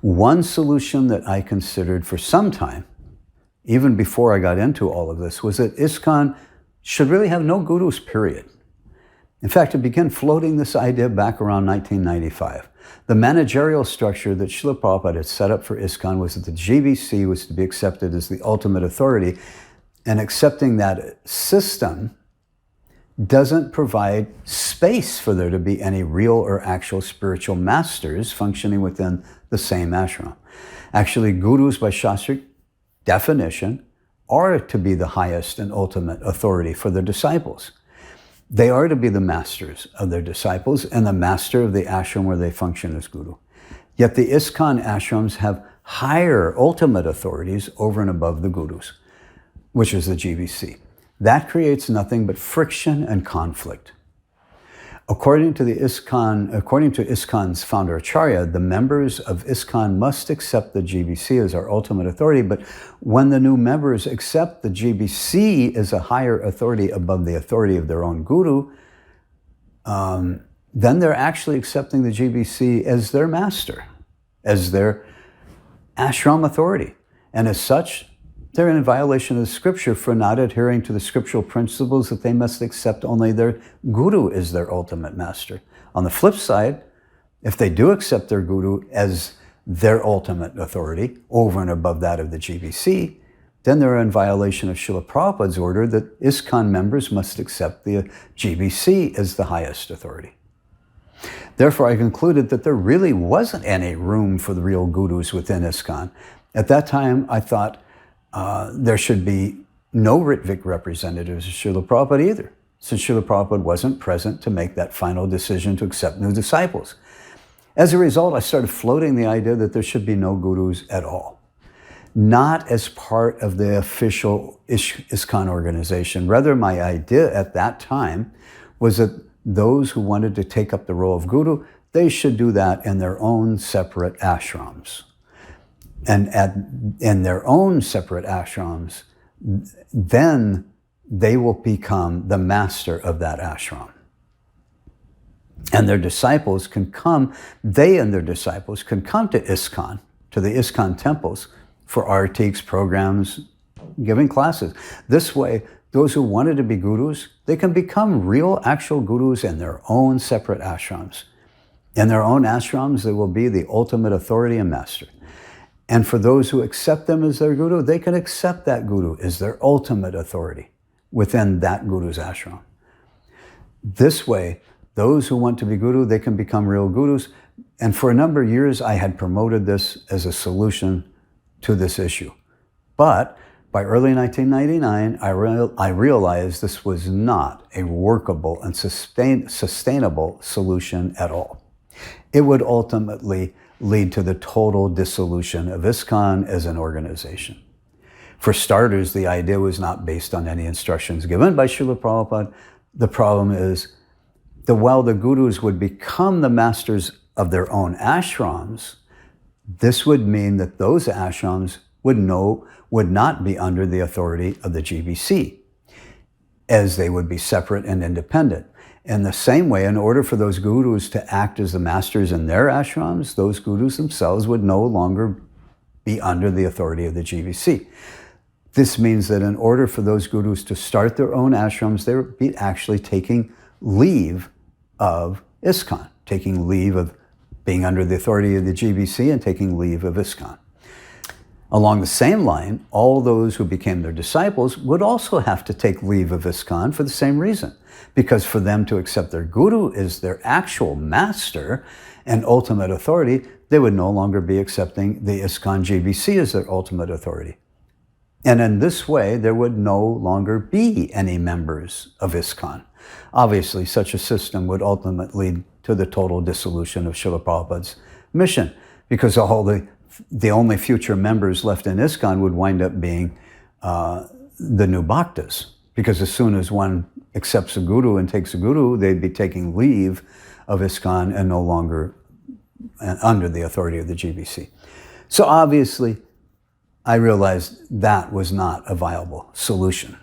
One solution that I considered for some time, even before I got into all of this, was that ISKCON should really have no gurus, period. In fact, it began floating this idea back around 1995. The managerial structure that Srila Prabhupada had set up for ISKCON was that the GBC was to be accepted as the ultimate authority, and accepting that system doesn't provide space for there to be any real or actual spiritual masters functioning within the same ashram. Actually, gurus by Shastric definition are to be the highest and ultimate authority for their disciples. They are to be the masters of their disciples and the master of the ashram where they function as guru. Yet the ISKCON ashrams have higher ultimate authorities over and above the gurus, which is the GBC. That creates nothing but friction and conflict. According to ISKCON's founder Acharya, the members of ISKCON must accept the GBC as our ultimate authority, but when the new members accept the GBC as a higher authority above the authority of their own guru, then they're actually accepting the GBC as their master, as their ashram authority. And as such, they're in violation of the scripture for not adhering to the scriptural principles that they must accept only their guru as their ultimate master. On the flip side, if they do accept their guru as their ultimate authority over and above that of the GBC, then they're in violation of Srila Prabhupada's order that ISKCON members must accept the GBC as the highest authority. Therefore, I concluded that there really wasn't any room for the real gurus within ISKCON. At that time, I thought, there should be no Rtvik representatives of Srila Prabhupada either, since Srila Prabhupada wasn't present to make that final decision to accept new disciples. As a result, I started floating the idea that there should be no gurus at all, not as part of the official ISKCON organization. Rather, my idea at that time was that those who wanted to take up the role of guru, they should do that in their own separate ashrams. And in their own separate ashrams, then they will become the master of that ashram. And their disciples can come, they and their disciples can come to ISKCON, to the ISKCON temples for Rtviks programs, giving classes. This way, those who wanted to be gurus, they can become real, actual gurus in their own separate ashrams. In their own ashrams, they will be the ultimate authority and master. And for those who accept them as their guru, they can accept that guru as their ultimate authority within that guru's ashram. This way, those who want to be guru, they can become real gurus. And for a number of years, I had promoted this as a solution to this issue. But by early 1999, I realized this was not a workable and sustainable solution at all. It would ultimately lead to the total dissolution of ISKCON as an organization. For starters, the idea was not based on any instructions given by Srila Prabhupada. The problem is that while the gurus would become the masters of their own ashrams, this would mean that those ashrams would not be under the authority of the GBC, as they would be separate and independent. In the same way, in order for those gurus to act as the masters in their ashrams, those gurus themselves would no longer be under the authority of the GBC. This means that in order for those gurus to start their own ashrams, they would be actually taking leave of ISKCON, taking leave of being under the authority of the GBC and taking leave of ISKCON. Along the same line, all those who became their disciples would also have to take leave of ISKCON for the same reason, because for them to accept their guru as their actual master and ultimate authority, they would no longer be accepting the ISKCON GBC as their ultimate authority. And in this way, there would no longer be any members of ISKCON. Obviously, such a system would ultimately lead to the total dissolution of Srila Prabhupada's mission, because all the only future members left in ISKCON would wind up being the new bhaktas, because as soon as one accepts a guru and takes a guru, they'd be taking leave of ISKCON and no longer under the authority of the GBC. So obviously, I realized that was not a viable solution.